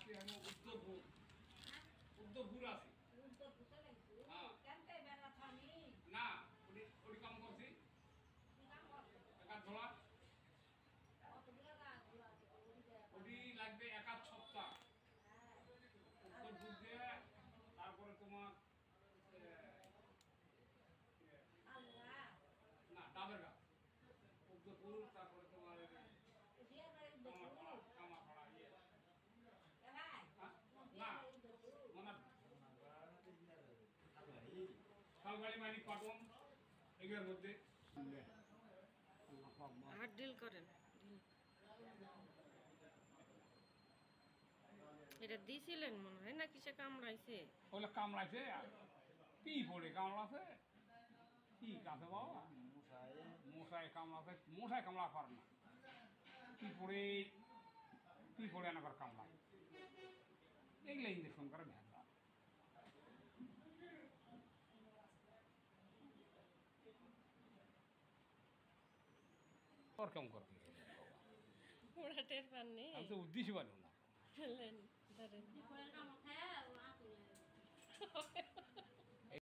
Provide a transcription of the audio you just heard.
আছে আমি উত্তরপুর উত্তরপুর আছে না ওটি কাম করছি একাধ ধরা ওটি লাগবে একাধ সপ্তাহ উত্তরপুর দিয়ে তারপরে তোমার না ডাবের গাছ উত্তরপুর তারপরে তোমার কামাখাড়া ইয়ে না মানে শালবাড়ি মাইনি পাটন এগুলোর মধ্যে আর ডিল করেন এটা দিছিলেন মনে হয় না কিসে কামড়াইছে ওগুলো কামড়াইছে কি পড়ে কামড়াছে কি কাছে বাবা মশাই কামড়াছে মশাই কামড়া পার না কি পড়ে না করে কামড়া এগুলো ইঞ্জেকশন করে ভেজা और कम करती है ওরা টের পাননি हम तो उद्देश्य वाले ना ধরেন